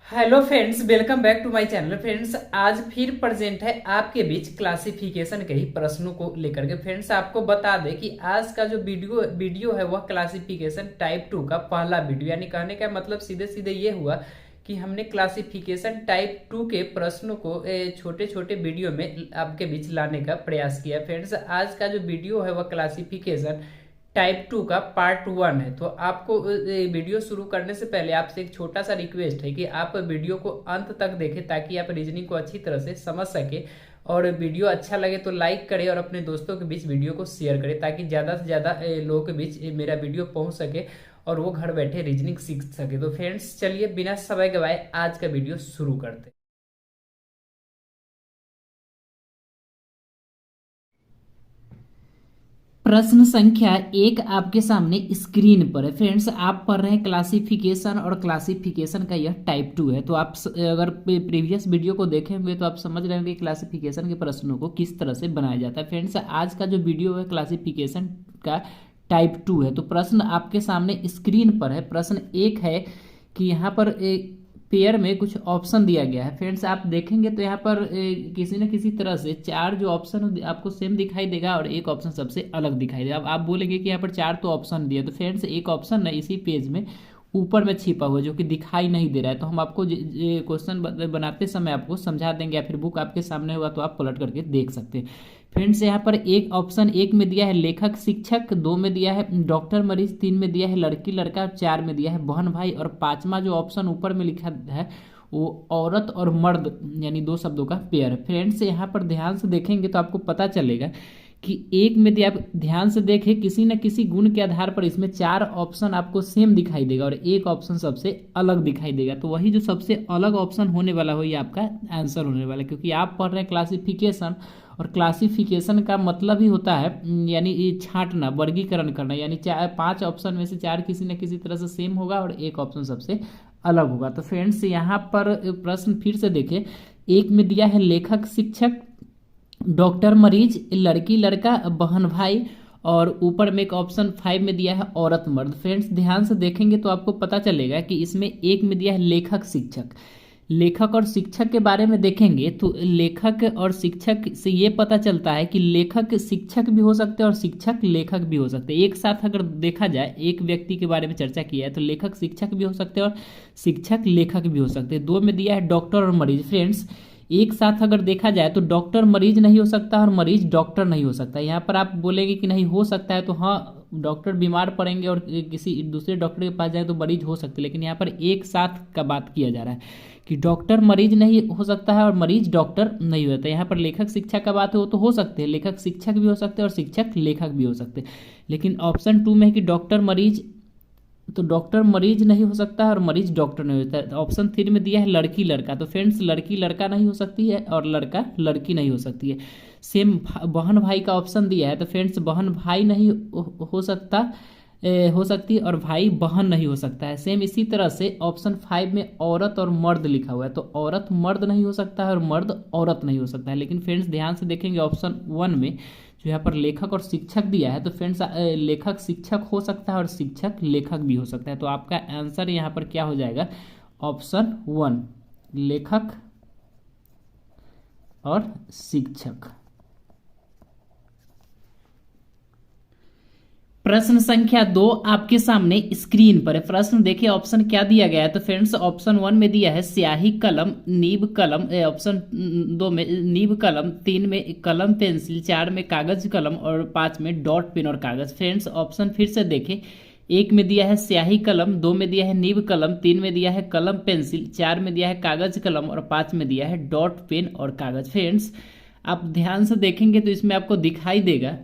Hello friends, welcome back to my channel. Friends, आज फिर present है आपके बीच क्लासिफिकेशन के ही प्रश्नों को लेकर के। फ्रेंड्स, आपको बता दें कि आज का जो वीडियो है वह क्लासिफिकेशन टाइप 2 का पहला वीडियो, यानी कहने का मतलब सीधे सीधे ये हुआ कि हमने क्लासिफिकेशन टाइप 2 के प्रश्नों को छोटे छोटे वीडियो में आपके बीच लाने का प्रयास किया। फ्रेंड्स, आज का जो वीडियो है वह क्लासिफिकेशन टाइप 2 का पार्ट 1 है। तो आपको वीडियो शुरू करने से पहले आपसे एक छोटा सा रिक्वेस्ट है कि आप वीडियो को अंत तक देखें ताकि आप रीजनिंग को अच्छी तरह से समझ सके। और वीडियो अच्छा लगे तो लाइक करें और अपने दोस्तों के बीच वीडियो को शेयर करें ताकि ज़्यादा से ज़्यादा लोगों के बीच मेरा वीडियो पहुंच सके और वो घर बैठे रीजनिंग सीख सके। तो फ्रेंड्स, चलिए बिना समय गवाए आज का वीडियो शुरू करते हैं। प्रश्न संख्या 1 आपके सामने स्क्रीन पर है। फ्रेंड्स, आप पढ़ रहे हैं क्लासिफिकेशन और क्लासिफिकेशन का यह टाइप 2 है। तो आप अगर प्रीवियस वीडियो को देखे होंगे तो आप समझ रहे होंगे क्लासिफिकेशन के प्रश्नों को किस तरह से बनाया जाता है। फ्रेंड्स, आज का जो वीडियो है क्लासिफिकेशन का टाइप 2 है। तो प्रश्न आपके सामने स्क्रीन पर है। प्रश्न 1 है कि यहाँ पर पेयर में कुछ ऑप्शन दिया गया है। फ्रेंड्स, आप देखेंगे तो यहाँ पर किसी न किसी तरह से चार जो ऑप्शन आपको सेम दिखाई देगा और एक ऑप्शन सबसे अलग दिखाई देगा। अब आप बोलेंगे कि यहाँ पर चार तो ऑप्शन दिया, तो फ्रेंड्स एक ऑप्शन ना इसी पेज में ऊपर में छिपा हुआ है जो कि दिखाई नहीं दे रहा है। तो हम आपको क्वेश्चन बनाते समय आपको समझा देंगे, या फिर बुक आपके सामने होगा तो आप पलट करके देख सकते हैं। फ्रेंड्स, यहाँ पर एक ऑप्शन एक में दिया है लेखक शिक्षक, दो में दिया है डॉक्टर मरीज, तीन में दिया है लड़की लड़का, चार में दिया है बहन भाई, और पांचवा जो ऑप्शन ऊपर में लिखा है वो औरत और मर्द, यानी दो शब्दों का पेयर है। फ्रेंड्स, यहाँ पर ध्यान से देखेंगे तो आपको पता चलेगा कि एक में दिया, आप ध्यान से देखें, किसी न किसी गुण के आधार पर इसमें चार ऑप्शन आपको सेम दिखाई देगा और एक ऑप्शन सबसे अलग दिखाई देगा। तो वही जो सबसे अलग ऑप्शन होने वाला हो ये आपका आंसर होने वाला है, क्योंकि आप पढ़ रहे हैं क्लासिफिकेशन, और क्लासिफिकेशन का मतलब ही होता है यानी ये छांटना, वर्गीकरण करना, यानी चार पांच ऑप्शन में से चार किसी न किसी तरह से सेम होगा और एक ऑप्शन सबसे अलग होगा। तो फ्रेंड्स, यहाँ पर प्रश्न फिर से देखें, एक में दिया है लेखक शिक्षक, डॉक्टर मरीज, लड़की लड़का, बहन भाई, और ऊपर में एक ऑप्शन 5 में दिया है औरत मर्द। फ्रेंड्स, ध्यान से देखेंगे तो आपको पता चलेगा कि इसमें एक में दिया है लेखक शिक्षक। लेखक और शिक्षक के बारे में देखेंगे तो लेखक और शिक्षक से ये पता चलता है कि लेखक शिक्षक भी हो सकते हैं और शिक्षक लेखक भी हो सकते हैं। एक साथ अगर देखा जाए, एक व्यक्ति के बारे में चर्चा किया है तो लेखक शिक्षक भी हो सकते हैं और शिक्षक लेखक भी हो सकते हैं। दो में दिया है डॉक्टर और मरीज। फ्रेंड्स, एक साथ अगर देखा जाए तो डॉक्टर मरीज नहीं हो सकता और मरीज डॉक्टर नहीं हो सकता। यहाँ पर आप बोलेंगे कि नहीं हो सकता है, तो हाँ, डॉक्टर बीमार पड़ेंगे और किसी दूसरे डॉक्टर के पास जाए तो मरीज हो सकते हैं, लेकिन यहाँ पर एक साथ का बात किया जा रहा है कि डॉक्टर मरीज नहीं हो सकता है और मरीज डॉक्टर नहीं होता है। यहाँ पर लेखक शिक्षक का बात है, वो तो हो सकते हैं, लेखक शिक्षक भी हो सकते हैं और शिक्षक लेखक भी हो सकते हैं। लेकिन ऑप्शन 2 में है कि डॉक्टर मरीज, तो डॉक्टर मरीज नहीं हो सकता है और मरीज डॉक्टर नहीं होता है। ऑप्शन 3 में दिया है लड़की लड़का, तो फ्रेंड्स लड़की लड़का नहीं हो सकती है और लड़का लड़की नहीं हो सकती है। सेम बहन भाई का ऑप्शन दिया है, तो फ्रेंड्स बहन भाई नहीं हो सकता, हो सकती है, और भाई बहन नहीं हो सकता है। सेम इसी तरह से ऑप्शन 5 में औरत और मर्द लिखा हुआ है, तो औरत मर्द नहीं हो सकता है और मर्द औरत नहीं हो सकता है। लेकिन फ्रेंड्स ध्यान से देखेंगे ऑप्शन 1 में जो यहाँ पर लेखक और शिक्षक दिया है, तो फ्रेंड्स लेखक शिक्षक हो सकता है और शिक्षक लेखक भी हो सकता है। तो आपका आंसर यहाँ पर क्या हो जाएगा, ऑप्शन 1, लेखक और शिक्षक। प्रश्न संख्या 2 आपके सामने स्क्रीन पर है। प्रश्न देखिए, ऑप्शन क्या दिया गया है। तो फ्रेंड्स, ऑप्शन 1 में दिया है स्याही कलम, नीब कलम, ऑप्शन 2 में नीब कलम, 3 में कलम पेंसिल, 4 में कागज कलम, और 5 में डॉट पेन और कागज। फ्रेंड्स, ऑप्शन फिर से देखें, एक में दिया है स्याही कलम, दो में दिया है नीब कलम, 3 में दिया है कलम पेंसिल, 4 में दिया है कागज कलम, और 5 में दिया है डॉट पेन और कागज। फ्रेंड्स, आप ध्यान से देखेंगे तो इसमें आपको दिखाई देगा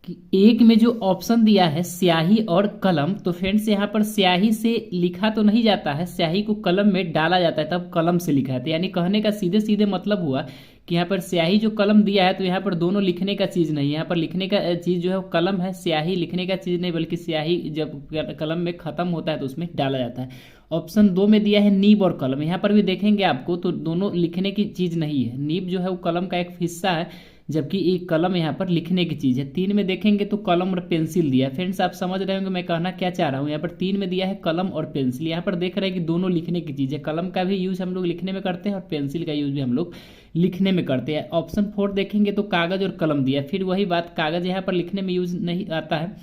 कि एक में जो ऑप्शन दिया है स्याही और कलम, तो फ्रेंड्स यहाँ पर स्याही से लिखा तो नहीं जाता है, स्याही को कलम में डाला जाता है तब कलम से लिखा है। तो यानी कहने का सीधे सीधे मतलब हुआ कि यहाँ पर स्याही जो कलम दिया है तो यहाँ पर दोनों लिखने का चीज़ नहीं है, यहाँ पर लिखने का चीज़ जो है वो कलम है, स्याही लिखने का चीज़ नहीं, बल्कि स्याही जब कलम में खत्म होता है तो उसमें डाला जाता है। ऑप्शन 2 में दिया है नीब और कलम, यहाँ पर भी देखेंगे आपको तो दोनों लिखने की चीज़ नहीं है। नीब जो है वो कलम का एक हिस्सा है जबकि एक कलम यहाँ पर लिखने की चीज़ है। 3 में देखेंगे तो कलम और पेंसिल दिया है। फ्रेंड्स आप समझ रहे होंगे मैं कहना क्या चाह रहा हूँ। यहाँ पर 3 में दिया है कलम और पेंसिल, यहाँ पर देख रहे हैं कि दोनों लिखने की चीज़ है। कलम का भी यूज हम लोग लिखने में करते हैं और पेंसिल का यूज भी हम लोग लिखने में करते हैं। ऑप्शन 4 देखेंगे तो कागज़ और कलम दिया है। फिर वही बात, कागज़ यहाँ पर लिखने में यूज नहीं आता है,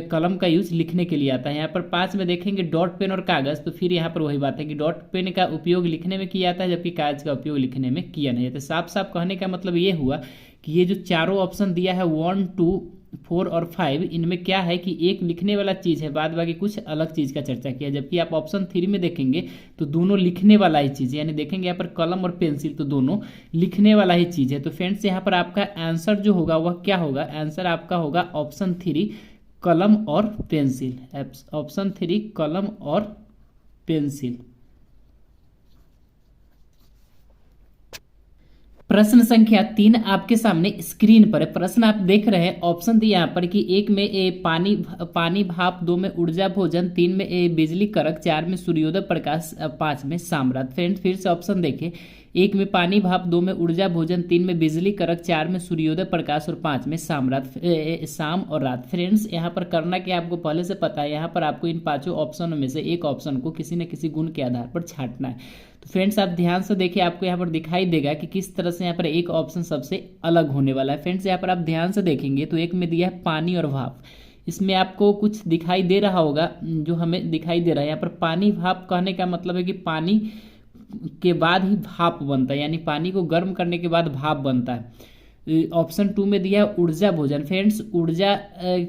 कलम का यूज लिखने के लिए आता है। यहाँ पर 5 में देखेंगे डॉट पेन और कागज़, तो फिर यहाँ पर वही बात है कि डॉट पेन का उपयोग लिखने में किया जाता है जबकि कागज का उपयोग लिखने में किया नहीं जाता। साफ साफ कहने का मतलब ये हुआ कि ये जो चारों ऑप्शन दिया है 1, 2, 4 और 5, इनमें क्या है कि एक लिखने वाला चीज़ है, बाद बाकी कुछ अलग चीज़ का चर्चा किया। जबकि आप ऑप्शन 3 में देखेंगे तो दोनों लिखने वाला ही चीज़ है, यानी देखेंगे यहाँ पर कलम और पेंसिल तो दोनों लिखने वाला ही चीज़ है। तो फ्रेंड्स यहाँ पर आपका आंसर जो होगा वह क्या होगा, आंसर आपका होगा ऑप्शन 3 कलम और पेंसिल। ऑप्शन 3 कलम और पेंसिल। प्रश्न संख्या 3 आपके सामने स्क्रीन पर है। प्रश्न आप देख रहे हैं, ऑप्शन दिया यहाँ पर कि 1 में पानी भाप, 2 में ऊर्जा भोजन, 3 में बिजली करक, 4 में सूर्योदय प्रकाश, 5 में साम्राज्य। फ्रेंड्स फिर से ऑप्शन देखें, 1 में पानी भाप, 2 में ऊर्जा भोजन, 3 में बिजली करक, 4 में सूर्योदय प्रकाश और 5 में साम्राज्य, शाम और रात। फ्रेंड्स यहाँ पर करना क्या आपको पहले से पता है, यहाँ पर आपको इन 5 ऑप्शनों में से एक ऑप्शन को किसी न किसी गुण के आधार पर छांटना है। तो फ्रेंड्स आप ध्यान से देखिए, आपको यहाँ पर दिखाई देगा कि किस तरह से यहाँ पर एक ऑप्शन सबसे अलग होने वाला है। फ्रेंड्स यहाँ पर आप ध्यान से देखेंगे तो एक में दिया है पानी और भाप, इसमें आपको कुछ दिखाई दे रहा होगा जो हमें दिखाई दे रहा है। यहाँ पर पानी भाप कहने का मतलब है कि पानी के बाद ही भाप बनता है, यानी पानी को गर्म करने के बाद भाप बनता है। ऑप्शन 2 में दिया है ऊर्जा भोजन। फ्रेंड्स ऊर्जा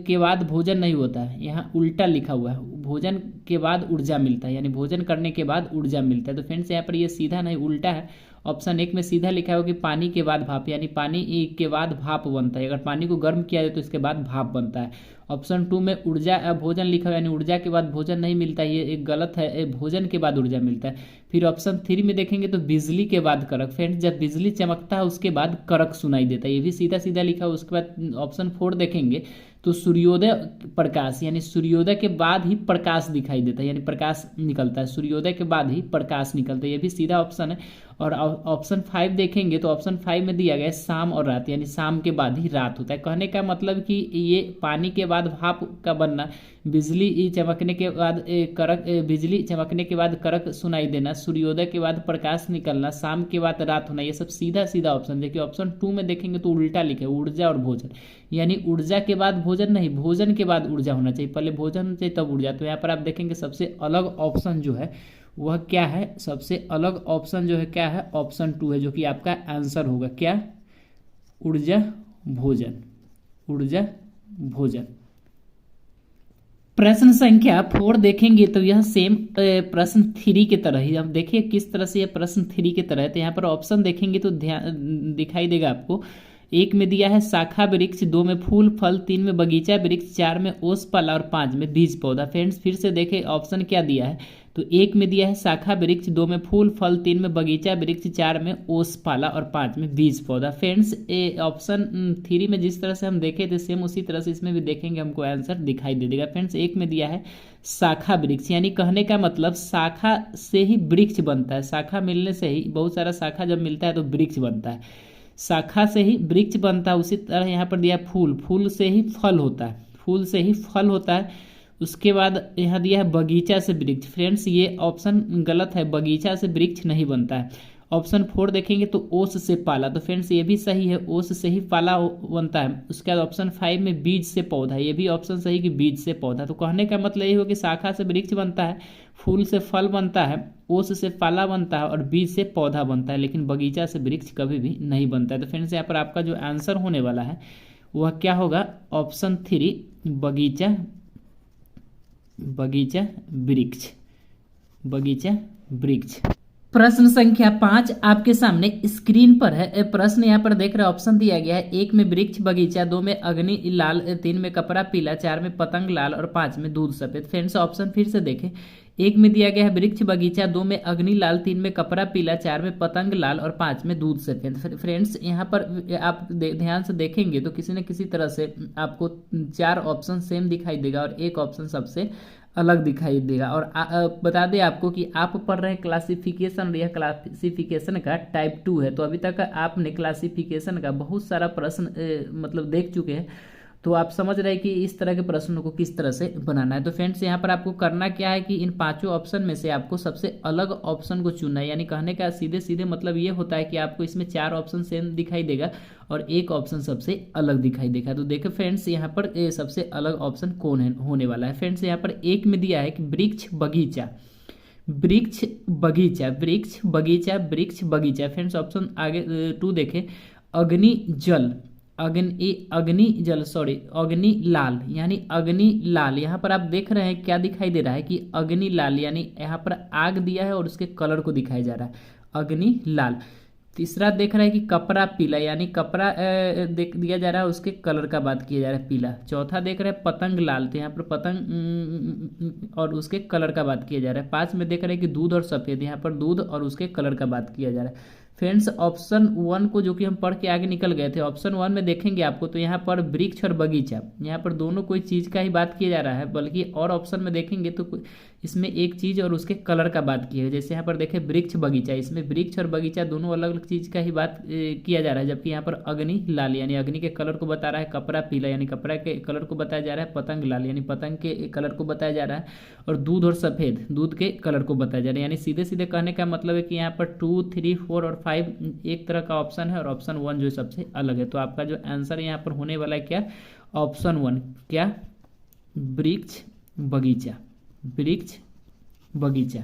के बाद भोजन नहीं होता है, यहाँ उल्टा लिखा हुआ है, भोजन के बाद ऊर्जा मिलता है, यानी भोजन करने के बाद ऊर्जा मिलता है। तो फ्रेंड्स यहाँ पर ये सीधा नहीं उल्टा है। ऑप्शन 1 में सीधा लिखा हो कि पानी के बाद भाप, यानी पानी के बाद भाप बनता है। अगर पानी को गर्म किया जाए तो इसके बाद भाप बनता है। ऑप्शन 2 में ऊर्जा भोजन लिखा हुआ है, यानी ऊर्जा के बाद भोजन नहीं मिलता, ये एक गलत है, भोजन के बाद ऊर्जा मिलता है। फिर ऑप्शन 3 में देखेंगे तो बिजली के बाद करक। फ्रेंड्स जब बिजली चमकता है उसके बाद करक सुनाई देता है, ये भी सीधा सीधा लिखा है। उसके बाद ऑप्शन 4 देखेंगे तो सूर्योदय प्रकाश, यानी सूर्योदय के बाद ही प्रकाश दिखाई देता है, यानी प्रकाश निकलता है, सूर्योदय के बाद ही प्रकाश निकलता है, ये भी सीधा ऑप्शन है। और ऑप्शन 5 देखेंगे तो ऑप्शन 5 में दिया गया है शाम और रात, यानी शाम के बाद ही रात होता है। कहने का मतलब कि ये पानी के बाद भाप का बनना, बिजली चमकने के बाद बिजली चमकने के बाद करक सुनाई देना, सूर्योदय के बाद प्रकाश निकलना, शाम के बाद रात होना, ये सब सीधा सीधा ऑप्शन। देखिए ऑप्शन 2 में देखेंगे तो उल्टा लिखे ऊर्जा और भोजन, यानी ऊर्जा के बाद भोजन नहीं, भोजन के बाद ऊर्जा होना चाहिए, पहले भोजन होना चाहिए तब ऊर्जा। तो यहाँ पर आप देखेंगे सबसे अलग ऑप्शन जो है वह क्या है, सबसे अलग ऑप्शन जो है क्या है, ऑप्शन 2 है, जो कि आपका आंसर होगा क्या, ऊर्जा भोजन, ऊर्जा भोजन। प्रश्न संख्या 4 देखेंगे तो यह सेम प्रश्न 3 की तरह ही, अब देखिए किस तरह से यह प्रश्न 3 की तरह है। तो यहाँ पर ऑप्शन देखेंगे तो दिखाई देगा आपको, 1 में दिया है शाखा वृक्ष, 2 में फूल फल, 3 में बगीचा वृक्ष, 4 में ओस पाला और 5 में बीज पौधा। फ्रेंड्स फिर से देखें ऑप्शन क्या दिया है, तो 1 में दिया है शाखा वृक्ष, 2 में फूल फल, 3 में बगीचा वृक्ष, 4 में ओस पाला और 5 में बीज पौधा। फ्रेंड्स ऑप्शन 3 में जिस तरह से हम देखे थे सेम उसी तरह से इसमें भी देखेंगे, हमको आंसर दिखाई दे देगा। फ्रेंड्स 1 में दिया है शाखा वृक्ष, यानी कहने का मतलब शाखा से ही वृक्ष बनता है, शाखा मिलने से ही, बहुत सारा शाखा जब मिलता है तो वृक्ष बनता है, शाखा से ही वृक्ष बनता है। उसी तरह यहाँ पर दिया फूल, फूल से ही फल होता है, फूल से ही फल होता है। उसके बाद यहाँ दिया है बगीचा से वृक्ष। फ्रेंड्स ये ऑप्शन गलत है, बगीचा से वृक्ष नहीं बनता है। ऑप्शन 4 देखेंगे तो ओस से पाला, तो फ्रेंड्स ये भी सही है, ओस से ही पाला बनता है। उसके बाद ऑप्शन 5 में बीज से पौधा, ये भी ऑप्शन सही कि बीज से पौधा। तो कहने का मतलब ये हो कि शाखा से वृक्ष बनता है, फूल से फल बनता है, ओस से पाला बनता है और बीज से पौधा बनता है, लेकिन बगीचा से वृक्ष कभी भी नहीं बनता है। तो फ्रेंड्स यहाँ पर आपका जो आंसर होने वाला है वह क्या होगा, ऑप्शन 3 बगीचा, बगीचा वृक्ष, बगीचा वृक्ष। प्रश्न संख्या 5 आपके सामने स्क्रीन पर है। प्रश्न यहाँ पर देख रहे ऑप्शन दिया गया है, 1 में वृक्ष बगीचा, 2 में अग्नि लाल, 3 में कपड़ा पीला, 4 में पतंग लाल और 5 में दूध सफेद। फ्रेंड्स ऑप्शन फिर से देखें, 1 में दिया गया है वृक्ष बगीचा, 2 में अग्नि लाल, 3 में कपड़ा पीला, 4 में पतंग लाल और 5 में दूध सफेद। फ्रेंड्स यहाँ पर आप ध्यान से देखेंगे तो किसी न किसी तरह से आपको 4 ऑप्शन सेम दिखाई देगा और एक ऑप्शन सबसे अलग दिखाई देगा। और बता दें आपको कि आप पढ़ रहे हैं क्लासिफिकेशन, यह क्लासिफिकेशन का टाइप 2 है। तो अभी तक आपने क्लासिफिकेशन का बहुत सारा प्रश्न मतलब देख चुके हैं, तो आप समझ रहे हैं कि इस तरह के प्रश्नों को किस तरह से बनाना है। तो फ्रेंड्स यहाँ पर आपको करना क्या है कि इन पांचों ऑप्शन में से आपको सबसे अलग ऑप्शन को चुनना है। यानी कहने का सीधे सीधे मतलब ये होता है कि आपको इसमें 4 ऑप्शन सेम दिखाई देगा और एक ऑप्शन सबसे अलग दिखाई देगा। तो देखो फ्रेंड्स यहाँ पर सबसे अलग ऑप्शन कौन है होने वाला है। फ्रेंड्स यहाँ पर एक में दिया है कि वृक्ष बगीचा, वृक्ष बगीचा, वृक्ष बगीचा, वृक्ष बगीचा। फ्रेंड्स ऑप्शन आगे 2 देखें, अग्नि जल, अग्नि जल सॉरी अग्नि लाल, यानी अग्नि लाल। यहाँ पर आप देख रहे हैं क्या दिखाई दे रहा है कि अग्नि लाल, यानी यहाँ पर आग दिया है और उसके कलर को दिखाया जा रहा है अग्नि लाल। तीसरा देख रहा है कि कपड़ा पीला, यानी कपड़ा देख दिया जा रहा है, उसके कलर का बात किया जा रहा है पीला। चौथा देख रहे हैं पतंग लाल, तो यहाँ पर पतंग और उसके कलर का बात किया जा रहा है। 5 में देख रहे हैं कि दूध और सफ़ेद, यहाँ पर दूध और उसके कलर का बात किया जा रहा है। फ्रेंड्स ऑप्शन 1 को जो कि हम पढ़ के आगे निकल गए थे, ऑप्शन 1 में देखेंगे आपको तो यहाँ पर वृक्ष और बगीचा, यहाँ पर दोनों कोई चीज़ का ही बात किया जा रहा है, बल्कि और ऑप्शन में देखेंगे तो इसमें एक चीज़ और उसके कलर का बात की है। जैसे यहाँ पर देखें वृक्ष बगीचा, इसमें वृक्ष और बगीचा दोनों अलग अलग चीज़ का ही बात किया जा रहा है, जबकि यहाँ पर अग्नि लाल यानी अग्नि के कलर को बता रहा है, कपड़ा पीला यानी कपड़ा के कलर को बताया जा रहा है, पतंग लाल यानी पतंग के कलर को बताया जा रहा है, और दूध और सफ़ेद दूध के कलर को बताया जा रहा है। यानी सीधे सीधे कहने का मतलब है कि यहाँ पर 2, 3, 4 और 5 एक तरह का ऑप्शन है और ऑप्शन 1 जो सबसे अलग है। तो आपका जो आंसर यहाँ पर होने वाला है क्या, ऑप्शन 1, क्या, वृक्ष बगीचा, वृक्ष बगीचा।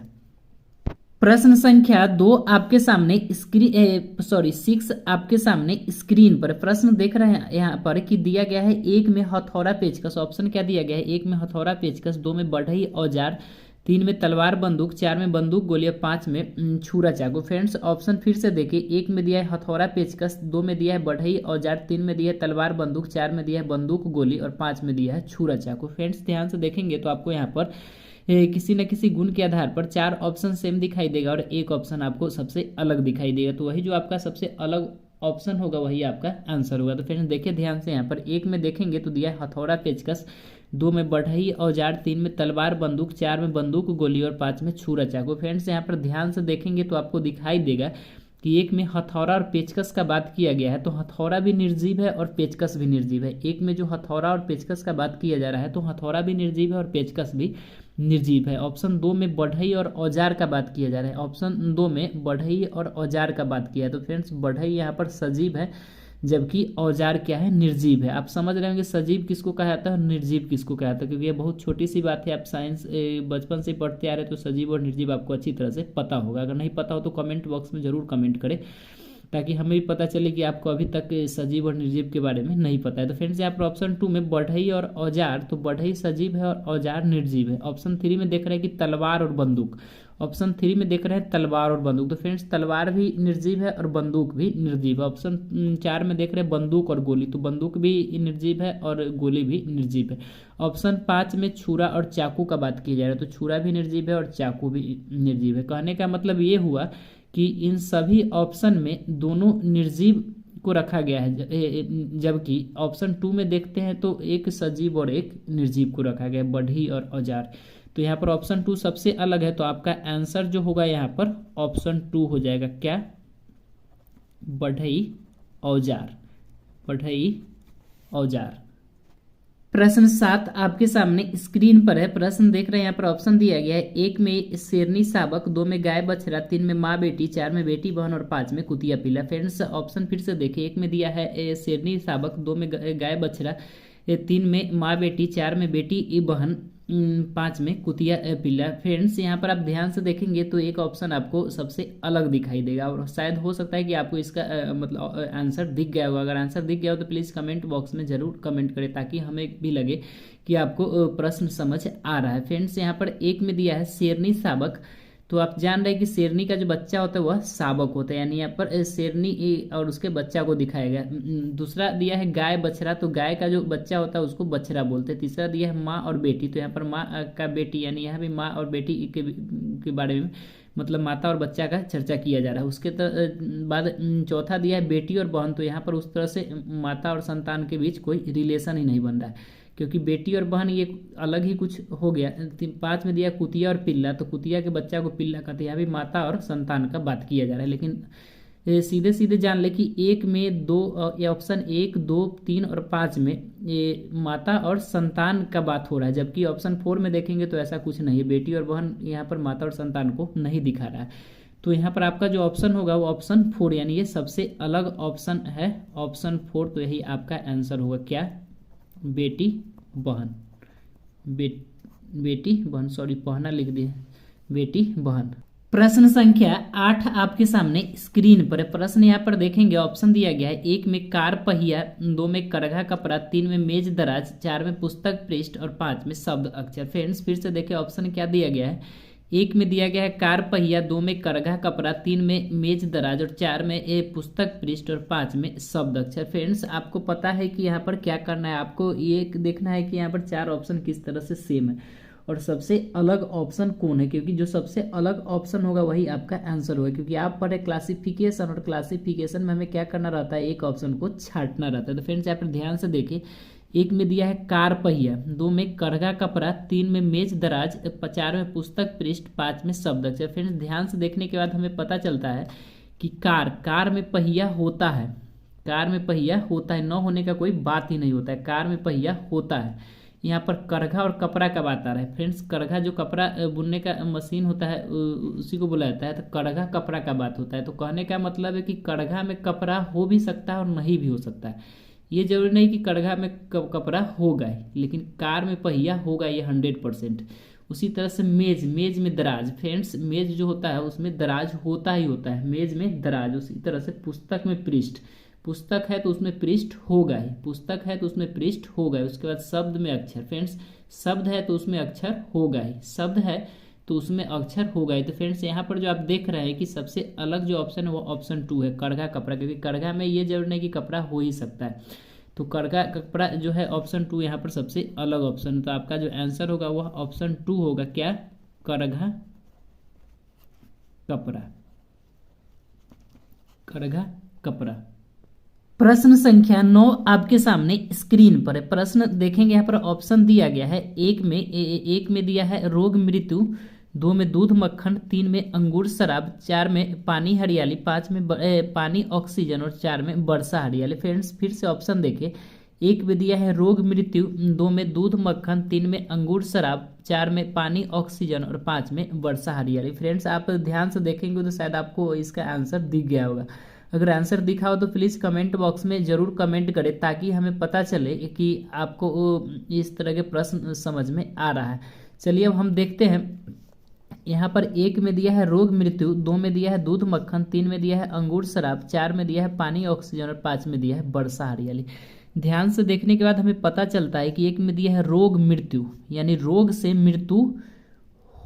प्रश्न संख्या 2 आपके सामने 6 आपके सामने स्क्रीन पर प्रश्न देख रहे हैं यहाँ पर कि दिया गया है 1 में हथौड़ा पेचकस, ऑप्शन क्या दिया गया है, 1 में हथौड़ा पेचकस, 2 में बढ़ई औजार, 3 में तलवार बंदूक, 4 में बंदूक गोली और 5 में छुरा चाकू। फ्रेंड्स ऑप्शन फिर से देखिए, 1 में दिया है हथौड़ा पेचकस, 2 में दिया है बढ़ई औजार, 3 में दिया है तलवार बंदूक, 4 में दिया है बंदूक गोली और 5 में दिया है छुरा चाकू। फ्रेंड्स ध्यान से देखेंगे तो आपको यहाँ पर किसी न किसी गुण के आधार पर 4 ऑप्शन सेम दिखाई देगा और एक ऑप्शन आपको सबसे अलग दिखाई देगा। तो वही जो आपका सबसे अलग ऑप्शन होगा वही आपका आंसर होगा। तो फ्रेंड्स देखिए ध्यान से, यहाँ पर 1 में देखेंगे तो दिया है हथौड़ा पेचकस, 2 में बढ़ई औजार, 3 में तलवार बंदूक, 4 में बंदूक गोली और 5 में छुरा चाकू। फ्रेंड्स यहाँ पर ध्यान से देखेंगे तो आपको दिखाई देगा कि 1 में हथौड़ा और पेचकस का बात किया गया है, तो हथौड़ा भी निर्जीव है और पेचकस भी निर्जीव है। 1 में जो हथौड़ा और पेचकस का बात किया जा रहा है तो हथौड़ा भी निर्जीव है और पेचकस भी निर्जीव है। ऑप्शन 2 में बढ़ई और औजार का बात किया जा रहा है, ऑप्शन 2 में बढ़ई और औजार का बात किया है। तो फ्रेंड्स बढ़ई यहाँ पर सजीव है जबकि औजार क्या है, निर्जीव है। आप समझ रहे होंगे सजीव किसको कहा जाता है और निर्जीव किसको कहा जाता है, क्योंकि ये बहुत छोटी सी बात है। आप साइंस बचपन से पढ़ते आ रहे तो सजीव और निर्जीव आपको अच्छी तरह से पता होगा। अगर नहीं पता हो तो कमेंट बॉक्स में जरूर कमेंट करें ताकि हमें भी पता चले कि आपको अभी तक सजीव और निर्जीव के बारे में नहीं पता है। तो फ्रेंड्स यहाँ पर ऑप्शन 2 में बढ़ई और औजार, तो बढ़ई सजीव है और औजार निर्जीव है। ऑप्शन 3 में देख रहे हैं कि तलवार और बंदूक, ऑप्शन 3 में देख रहे हैं तलवार और बंदूक, तो फ्रेंड्स तलवार भी निर्जीव है और बंदूक भी निर्जीव है। ऑप्शन 4 में देख रहे हैं बंदूक और गोली, तो बंदूक भी निर्जीव है और गोली भी निर्जीव है। ऑप्शन 5 में छुरा और चाकू का बात की जा रही है, तो छुरा भी निर्जीव है और चाकू भी निर्जीव है। कहने का मतलब ये हुआ कि इन सभी ऑप्शन में दोनों निर्जीव को रखा गया है, जबकि ऑप्शन 2 में देखते हैं तो एक सजीव और एक निर्जीव को रखा गया है, बढ़ई और औजार। तो यहाँ पर ऑप्शन 2 सबसे अलग है, तो आपका आंसर जो होगा यहाँ पर ऑप्शन 2 हो जाएगा, क्या, बढ़ई औजार, बढ़ई औजार। प्रश्न 7 आपके सामने स्क्रीन पर है। प्रश्न देख रहे हैं, यहाँ पर ऑप्शन दिया गया है 1 में शेरनी शावक, 2 में गाय बछड़ा, 3 में माँ बेटी, 4 में बेटी बहन और 5 में कुतिया पीला। फ्रेंड्स ऑप्शन फिर से देखिए, 1 में दिया है शेरनी शावक, 2 में गाय बछड़ा, 3 में माँ बेटी, 4 में बेटी बहन, 5 में कुतिया पीला। फ्रेंड्स यहाँ पर आप ध्यान से देखेंगे तो एक ऑप्शन आपको सबसे अलग दिखाई देगा और शायद हो सकता है कि आपको इसका मतलब आंसर दिख गया होगा। अगर आंसर दिख गया हो तो प्लीज़ कमेंट बॉक्स में ज़रूर कमेंट करें ताकि हमें भी लगे कि आपको प्रश्न समझ आ रहा है। फ्रेंड्स यहाँ पर 1 में दिया है शेरनी शावक, तो आप जान रहे हैं कि शेरनी का जो बच्चा होता है वह शावक होता है, यानी यहाँ पर शेरनी और उसके बच्चा को दिखाया गया। दूसरा दिया है गाय बछड़ा, तो गाय का जो बच्चा होता है उसको बछड़ा बोलते हैं। तीसरा दिया है माँ और बेटी, तो यहाँ पर माँ का बेटी, यानी यहाँ भी माँ और बेटी के बारे में मतलब माता और बच्चा का चर्चा किया जा रहा है। उसके बाद चौथा दिया है बेटी और बहन, तो यहाँ पर उस तरह से माता और संतान के बीच कोई रिलेशन ही नहीं बन रहा है। क्योंकि बेटी और बहन ये अलग ही कुछ हो गया। 5 में दिया कुतिया और पिल्ला, तो कुतिया के बच्चा को पिल्ला कहते हैं। यहाँ भी माता और संतान का बात किया जा रहा है, लेकिन सीधे सीधे जान ले कि 1 में 2, ये ऑप्शन 1, 2, 3 और 5 में ये माता और संतान का बात हो रहा है, जबकि ऑप्शन 4 में देखेंगे तो ऐसा कुछ नहीं है। बेटी और बहन यहाँ पर माता और संतान को नहीं दिखा रहा है। तो यहाँ पर आपका जो ऑप्शन होगा वो ऑप्शन 4, यानी ये सबसे अलग ऑप्शन है, ऑप्शन 4। तो यही आपका आंसर होगा क्या, बेटी बहन, बेटी बहन, सॉरी पहना लिख दिए, बेटी बहन। प्रश्न संख्या 8 आपके सामने स्क्रीन पर है। प्रश्न यहाँ पर देखेंगे, ऑप्शन दिया गया है 1 में कार पहिया, 2 में करघा कपड़ा, 3 में मेज दराज, 4 में पुस्तक पृष्ठ और 5 में शब्द अक्षर। फ्रेंड्स फिर से देखें ऑप्शन क्या दिया गया है। 1 में दिया गया है कार पहिया, 2 में करघा कपड़ा, 3 में मेज दराज और 4 में पुस्तक पृष्ठ और 5 में शब्द अक्षर। फ्रेंड्स आपको पता है कि यहाँ पर क्या करना है, आपको ये देखना है कि यहाँ पर 4 ऑप्शन किस तरह से सेम है और सबसे अलग ऑप्शन कौन है, क्योंकि जो सबसे अलग ऑप्शन होगा वही आपका आंसर होगा। क्योंकि आप पढ़े क्लासिफिकेशन, और क्लासिफिकेशन में हमें क्या करना रहता है, एक ऑप्शन को छांटना रहता है। तो फ्रेंड्स यहाँ पर ध्यान से देखिए, 1 में दिया है कार पहिया, 2 में करघा कपड़ा, 3 में मेज दराज, 4 में पुस्तक पृष्ठ, 5 में शब्द अक्षर। फ्रेंड्स ध्यान से देखने के बाद हमें पता चलता है कि कार में पहिया होता है, कार में पहिया होता है, न होने का कोई बात ही नहीं होता है, कार में पहिया होता है। यहाँ पर करघा और कपड़ा का बात आ रहा है। फ्रेंड्स करघा जो कपड़ा बुनने का मशीन होता है उसी को बुलाया जाता है, तो करघा कपड़ा का बात होता है। तो कहने का मतलब है कि करघा में कपड़ा हो भी सकता है और नहीं भी हो सकता है। ये जरूरी नहीं कि करघा में कपड़ा होगा ही, लेकिन कार में पहिया होगा ये 100%। उसी तरह से मेज में दराज। फ्रेंड्स मेज जो होता है उसमें दराज होता ही होता है, मेज में दराज। उसी तरह से पुस्तक में पृष्ठ, पुस्तक है तो उसमें पृष्ठ होगा ही, पुस्तक है तो उसमें पृष्ठ होगा ही। उसके बाद शब्द में अक्षर। फ्रेंड्स शब्द है तो उसमें अक्षर होगा ही, शब्द है तो उसमें अक्षर होगा ही। तो फ्रेंड्स यहाँ पर जो आप देख रहे हैं कि सबसे अलग जो ऑप्शन है वो ऑप्शन 2 है, करघा कपड़ा, क्योंकि करघा में ये जरूर नहीं कि कपड़ा हो ही सकता है। तो करघा कपड़ा जो है ऑप्शन 2 यहाँ पर सबसे अलग ऑप्शन। तो आपका जो आंसर होगा वह ऑप्शन 2 होगा, क्या, करघा कपड़ा, करघा कपड़ा। प्रश्न संख्या 9 आपके सामने स्क्रीन पर है। प्रश्न देखेंगे, यहाँ पर ऑप्शन दिया गया है, एक में दिया है रोग मृत्यु, 2 में दूध मक्खन, 3 में अंगूर शराब, 4 में पानी हरियाली, 5 में पानी ऑक्सीजन और 4 में वर्षा हरियाली। फ्रेंड्स फिर से ऑप्शन देखें, 1 में दिया है रोग मृत्यु, 2 में दूध मक्खन, 3 में अंगूर शराब, 4 में पानी ऑक्सीजन और 5 में वर्षा हरियाली। फ्रेंड्स आप ध्यान से देखेंगे तो शायद आपको इसका आंसर दिख गया होगा। अगर आंसर दिखा हो तो प्लीज़ कमेंट बॉक्स में ज़रूर कमेंट करें, ताकि हमें पता चले कि आपको इस तरह के प्रश्न समझ में आ रहा है। चलिए अब हम देखते हैं, यहाँ पर 1 में दिया है रोग मृत्यु, 2 में दिया है दूध मक्खन, 3 में दिया है अंगूर शराब, 4 में दिया है पानी ऑक्सीजन और 5 में दिया है वर्षा हरियाली। ध्यान से देखने के बाद हमें पता चलता है कि 1 में दिया है रोग मृत्यु, यानी रोग से मृत्यु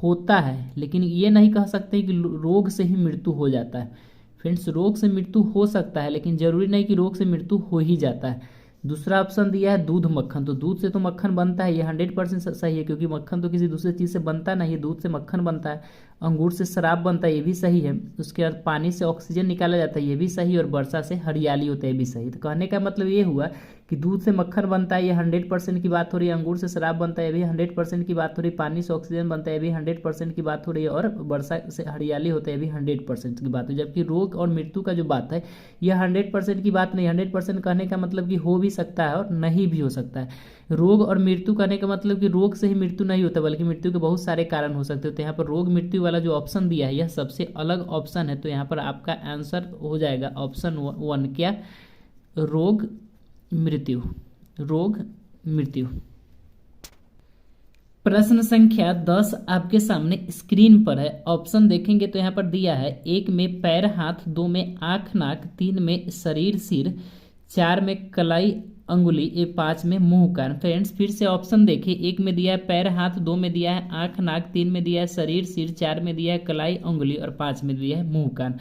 होता है, लेकिन ये नहीं कह सकते कि रोग से ही मृत्यु हो जाता है। फ्रेंड्स रोग से मृत्यु हो सकता है, लेकिन जरूरी नहीं कि रोग से मृत्यु हो ही जाता है। दूसरा ऑप्शन दिया है दूध मक्खन, तो दूध से तो मक्खन बनता है, ये 100% सही है, क्योंकि मक्खन तो किसी दूसरे चीज़ से बनता नहीं है, दूध से मक्खन बनता है। अंगूर से शराब बनता है, ये भी सही है। उसके बाद पानी से ऑक्सीजन निकाला जाता है, ये भी सही, और वर्षा से हरियाली होता है, ये भी सही। तो कहने का मतलब ये हुआ कि दूध से मक्खन बनता है, ये 100% की बात हो रही है। अंगूर से शराब बनता है, ये भी 100% की बात हो रही है। पानी से ऑक्सीजन बनता है, ये भी 100% की बात हो रही है। और वर्षा से हरियाली होता है, ये भी 100% की बात है। जबकि रोग और मृत्यु का जो बात है यह 100% की बात नहीं। 100% कहने का मतलब कि हो भी सकता है और नहीं भी हो सकता है। रोग और मृत्यु कहने का मतलब कि रोग से ही मृत्यु नहीं होता, बल्कि मृत्यु के बहुत सारे कारण हो सकते हैं। तो यहाँ पर रोग मृत्यु वाला जो ऑप्शन दिया है यह सबसे अलग ऑप्शन है। तो यहाँ पर आपका आंसर हो जाएगा ऑप्शन 1, क्या, रोग मृत्यु, रोग मृत्यु। प्रश्न संख्या 10 आपके सामने स्क्रीन पर है। ऑप्शन देखेंगे तो यहाँ पर दिया है, 1 में पैर हाथ, 2 में आँख नाक, 3 में शरीर सिर, 4 में कलाई अंगुली, 5 में मुंह कान। फ्रेंड्स फिर से ऑप्शन देखिए, 1 में दिया है पैर हाथ, 2 में दिया है आँख नाक, 3 में दिया है शरीर सिर, 4 में दिया है कलाई अंगुली और 5 में दिया है मुंह कान।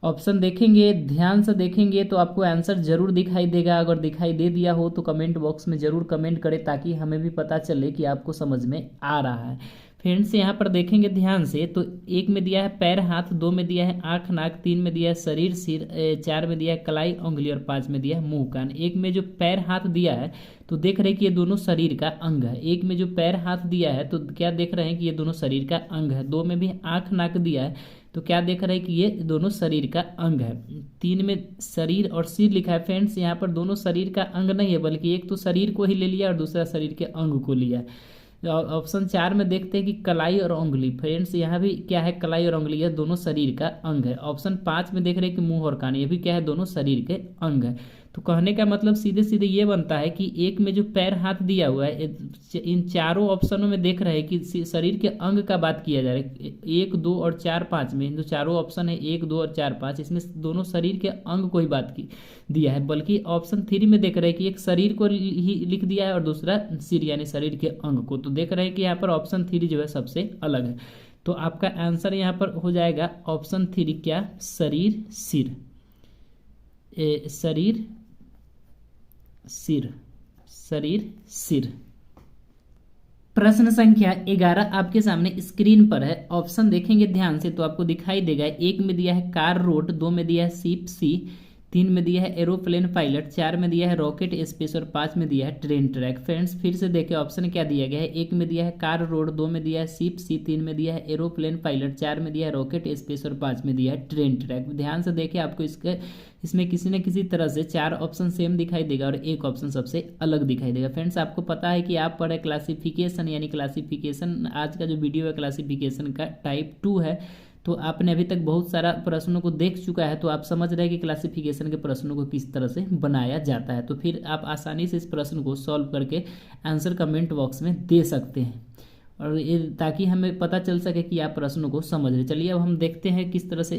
ऑप्शन देखेंगे, ध्यान से देखेंगे तो आपको आंसर जरूर दिखाई देगा। अगर दिखाई दे दिया हो तो कमेंट बॉक्स में जरूर कमेंट करें, ताकि हमें भी पता चले कि आपको समझ में आ रहा है। फ्रेंड्स यहाँ पर देखेंगे ध्यान से तो एक में दिया है पैर हाथ, दो में दिया है आँख नाक, तीन में दिया है शरीर सिर, चार में दिया है कलाई उंगली और पांच में दिया है मुंह कान। एक में जो पैर हाथ दिया है तो देख रहे हैं कि ये दोनों शरीर का अंग है। एक में जो पैर हाथ दिया है तो क्या देख रहे हैं कि ये दोनों शरीर का अंग है। दो में भी आँख नाक दिया है तो क्या देख रहे हैं कि ये दोनों शरीर का अंग है। तीन में शरीर और सिर लिखा है। फ्रेंड्स यहाँ पर दोनों शरीर का अंग नहीं है, बल्कि एक तो शरीर को ही ले लिया और दूसरा शरीर के अंग को लिया। ऑप्शन चार में देखते हैं कि कलाई और उंगली। फ्रेंड्स यहाँ भी क्या है, कलाई और उंगली, यह दोनों शरीर का अंग है। ऑप्शन पाँच में देख रहे हैं कि मुंह और कान, ये भी क्या है, दोनों शरीर के अंग है। तो कहने का मतलब सीधे सीधे ये बनता है कि एक में जो पैर हाथ दिया हुआ है, इन चारों ऑप्शनों में देख रहे हैं कि शरीर के अंग का बात किया जा रहा है। एक दो और चार पाँच में जो चारों ऑप्शन है एक दो और चार पाँच, इसमें दोनों शरीर के अंग को ही बात की दिया है। बल्कि ऑप्शन थ्री में देख रहे हैं कि एक शरीर को ही लिख दिया है और दूसरा सिर यानी शरीर के अंग को। तो देख रहे हैं कि यहाँ पर ऑप्शन थ्री जो है सबसे अलग है। तो आपका आंसर यहाँ पर हो जाएगा ऑप्शन थ्री, क्या, शरीर सिर, शरीर सिर, शरीर सिर। प्रश्न संख्या 11 आपके सामने स्क्रीन पर है। ऑप्शन देखेंगे ध्यान से तो आपको दिखाई देगा। एक में दिया है कार रोड, दो में दिया है शिप सी, तीन में दिया है एरोप्लेन पायलट, चार में दिया है रॉकेट स्पेस और पांच में दिया है ट्रेन ट्रैक। फ्रेंड्स फिर से देखें ऑप्शन क्या दिया गया है। एक में दिया है कार रोड, दो में दिया है शिप सी, तीन में दिया है एरोप्लेन पायलट, चार में दिया है रॉकेट स्पेस और पांच में दिया है ट्रेन ट्रैक। ध्यान से देखें, आपको इसमें किसी न किसी तरह से चार ऑप्शन सेम दिखाई देगा और एक ऑप्शन सबसे अलग दिखाई देगा। फ्रेंड्स आपको पता है कि आप पढ़े क्लासिफिकेशन, यानी क्लासिफिकेशन आज का जो वीडियो है क्लासिफिकेशन का टाइप 2 है। तो आपने अभी तक बहुत सारा प्रश्नों को देख चुका है, तो आप समझ रहे हैं कि क्लासिफिकेशन के प्रश्नों को किस तरह से बनाया जाता है। तो फिर आप आसानी से इस प्रश्न को सॉल्व करके आंसर कमेंट बॉक्स में दे सकते हैं, और ये ताकि हमें पता चल सके कि आप प्रश्नों को समझ रहे। चलिए अब हम देखते हैं किस तरह से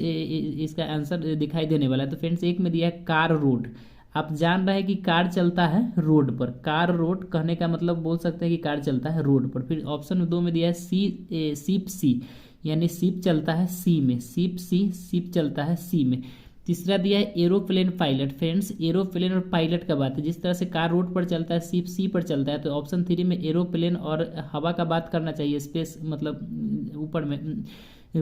इसका आंसर दिखाई देने वाला है। तो फ्रेंड्स एक में दिया है कार रोड। आप जान रहे हैं कि कार चलता है रोड पर। कार रोड कहने का मतलब बोल सकते हैं कि कार चलता है रोड पर। फिर ऑप्शन दो में दिया है शिप सी, यानी शिप चलता है सी में, शिप सी, शिप चलता है सी में। तीसरा दिया है एरोप्लेन पायलट। फ्रेंड्स एरोप्लेन और पायलट का बात है, जिस तरह से कार रोड पर चलता है शिप सी पर चलता है, तो ऑप्शन थ्री में एरोप्लेन और हवा का बात करना चाहिए, स्पेस मतलब ऊपर में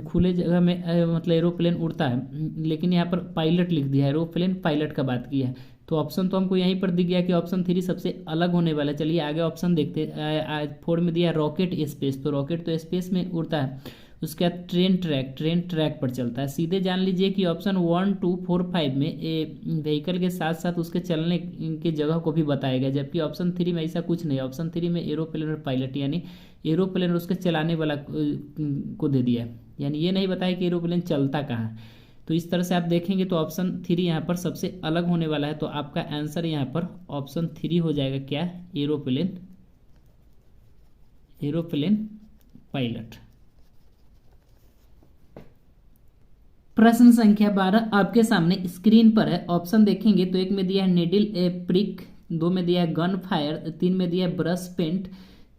खुले जगह में मतलब एरोप्लेन उड़ता है, लेकिन यहाँ पर पायलट लिख दिया है, एरोप्लेन पायलट का बात किया है। तो ऑप्शन तो हमको यहीं पर दिख गया कि ऑप्शन थ्री सबसे अलग होने वाला है। चलिए आगे ऑप्शन देखते हैं। फोर में दिया है रॉकेट स्पेस, तो रॉकेट तो स्पेस में उड़ता है। उसके बाद ट्रेन ट्रैक, ट्रेन ट्रैक पर चलता है। सीधे जान लीजिए कि ऑप्शन 1, 2, 4, 5 में व्हीकल के साथ साथ उसके चलने की जगह को भी बताया गया, जबकि ऑप्शन थ्री में ऐसा कुछ नहीं है। ऑप्शन थ्री में एरोप्लेन और पायलट, यानी एरोप्लेन और उसके चलाने वाला को दे दिया है, यानी ये नहीं बताया कि एरोप्लेन चलता कहाँ है। तो इस तरह से आप देखेंगे तो ऑप्शन थ्री यहाँ पर सबसे अलग होने वाला है। तो आपका आंसर यहाँ पर ऑप्शन थ्री हो जाएगा, क्या, एरोप्लेन, एरोप्लेन पायलट। प्रश्न संख्या 12 आपके सामने स्क्रीन पर है। ऑप्शन देखेंगे तो एक में दिया है नीडल प्रिक, दो में दिया है गन फायर, तीन में दिया है ब्रश पेंट,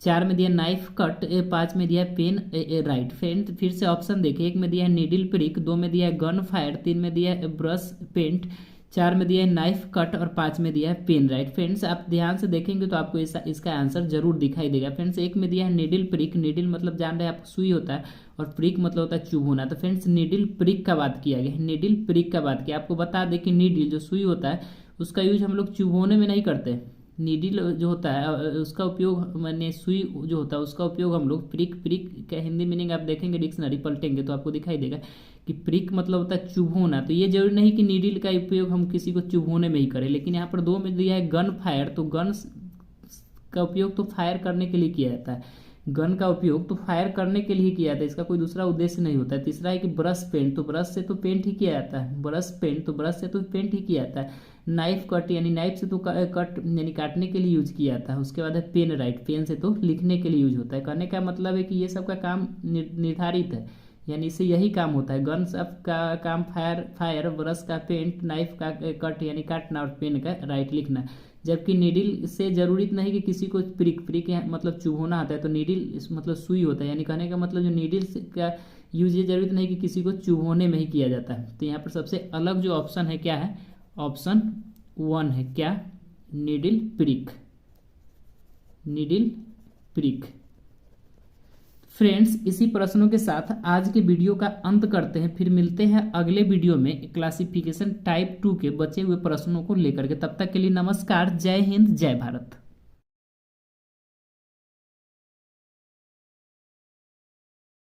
चार में दिया नाइफ कट, पांच में दिया है पेन राइट। फ्रेंड फिर से ऑप्शन देखिए। एक में दिया है नीडल प्रिक, दो में दिया है गन फायर, तीन में दिया है ब्रश पेंट, चार में दिया है नाइफ कट और पांच में दिया है पेन राइट। फ्रेंड्स आप ध्यान से देखेंगे तो आपको इसका आंसर जरूर दिखाई देगा। फ्रेंड्स एक में दिया है नीडल प्रिक, नीडल मतलब जान रहे हैं आप सुई होता है, और प्रिक मतलब होता है चुभोना। तो फ्रेंड्स नीडल प्रिक का बात किया गया है, नीडल प्रिक का बात किया। आपको बता दें कि नीडल जो सुई होता है उसका यूज हम लोग चुभोने में नहीं करते। नीडल जो होता है उसका उपयोग, मैंने सुई जो होता है उसका उपयोग हम लोग प्रिक, प्रिक का हिंदी मीनिंग आप देखेंगे डिक्शनरी पलटेंगे तो आपको दिखाई देगा कि प्रिक मतलब होता है चुभोना। तो ये जरूरी नहीं कि नीडल का उपयोग हम किसी को चुभोने में ही करें। लेकिन यहाँ पर दो में दिया है गन फायर, तो गन का उपयोग तो फायर करने के लिए किया जाता है, गन का उपयोग तो फायर करने के लिए किया जाता है, इसका कोई दूसरा उद्देश्य नहीं होता है। तीसरा है कि ब्रश पेंट, तो ब्रश से तो पेंट ही किया जाता है, ब्रश पेंट तो ब्रश से तो पेंट ही किया जाता है। नाइफ कट, यानी नाइफ से तो कट यानी काटने के लिए यूज किया जाता है। उसके बाद है पेन राइट, पेन से तो लिखने के लिए यूज होता है। कहने का मतलब है कि ये सब का काम निर्धारित है, यानी इससे यही काम होता है। गन सब का काम फायर, ब्रश का पेंट, नाइफ का कट यानी काटना और पेन का राइट लिखना। जबकि नीडल से जरूरत नहीं कि किसी को प्रिक मतलब चुभोना आता है, तो नीडल मतलब सुई होता है, यानी कहने का मतलब जो नीडल का यूज ये जरूरत नहीं कि किसी को चुभोने में ही किया जाता है। तो यहाँ पर सबसे अलग जो ऑप्शन है क्या है, ऑप्शन 1 है, क्या, needle prick, needle prick. Friends, इसी प्रश्नों के साथ आज के वीडियो का अंत करते हैं। फिर मिलते हैं अगले वीडियो में क्लासिफिकेशन टाइप 2 के बचे हुए प्रश्नों को लेकर के। तब तक के लिए नमस्कार, जय हिंद, जय भारत।